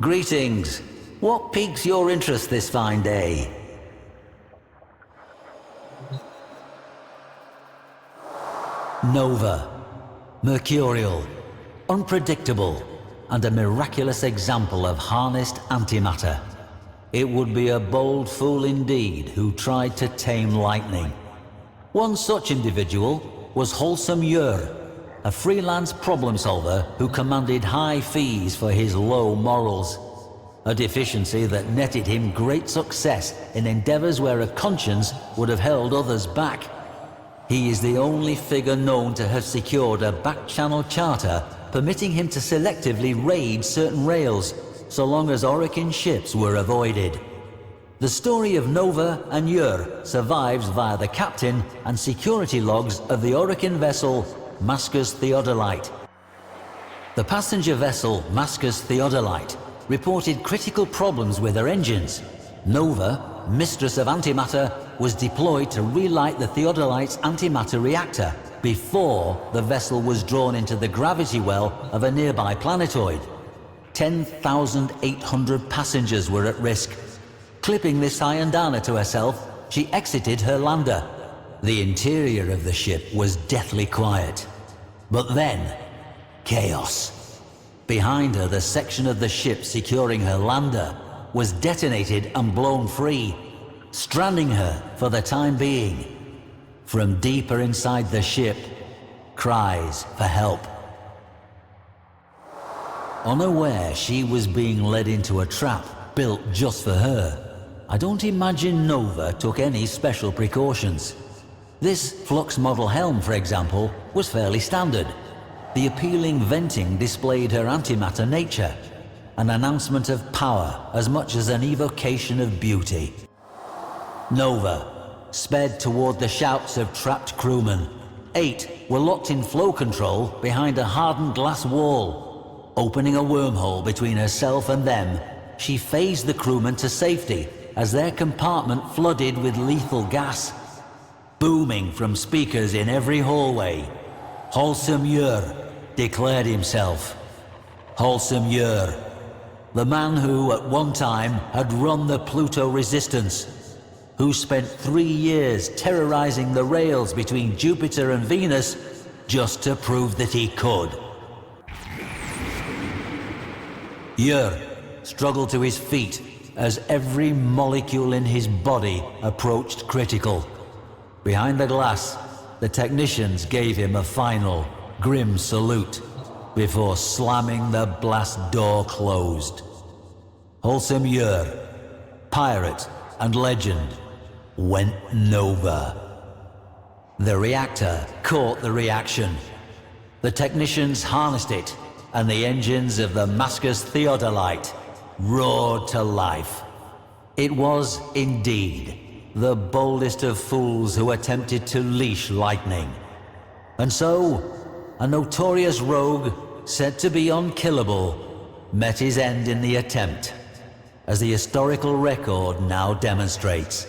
Greetings. What piques your interest this fine day? Nova. Mercurial. Unpredictable. And a miraculous example of harnessed antimatter. It would be a bold fool indeed who tried to tame lightning. One such individual was Wholesome Yer, a freelance problem solver who commanded high fees for his low morals. A deficiency that netted him great success in endeavors where a conscience would have held others back. He is the only figure known to have secured a back-channel charter permitting him to selectively raid certain rails, so long as Orokin ships were avoided. The story of Nova and Yer survives via the captain and security logs of the Orokin vessel Mascus Theodolite. The passenger vessel Mascus Theodolite reported critical problems with her engines. Nova, mistress of antimatter, was deployed to relight the Theodolite's antimatter reactor before the vessel was drawn into the gravity well of a nearby planetoid. 10,800 passengers were at risk. Clipping this Hyandana to herself, she exited her lander. The interior of the ship was deathly quiet. But then, chaos. Behind her, the section of the ship securing her lander was detonated and blown free, stranding her for the time being. From deeper inside the ship, cries for help. Unaware she was being led into a trap built just for her, I don't imagine Nova took any special precautions. This Flux model helm, for example, was fairly standard. The appealing venting displayed her antimatter nature, an announcement of power as much as an evocation of beauty. Nova sped toward the shouts of trapped crewmen. 8 were locked in flow control behind a hardened glass wall. Opening a wormhole between herself and them, she phased the crewmen to safety as their compartment flooded with lethal gas. Booming from speakers in every hallway, Wholesome Yer declared himself. Wholesome Yer, the man who at one time had run the Pluto Resistance, who spent 3 years terrorizing the rails between Jupiter and Venus just to prove that he could. Yer struggled to his feet as every molecule in his body approached critical. Behind the glass, the technicians gave him a final, grim salute before slamming the blast door closed. Wholesome Yer, pirate and legend, went Nova. The reactor caught the reaction. The technicians harnessed it, and the engines of the Mascus Theodolite roared to life. It was, indeed, the boldest of fools who attempted to leash lightning. And so, a notorious rogue, said to be unkillable, met his end in the attempt, as the historical record now demonstrates.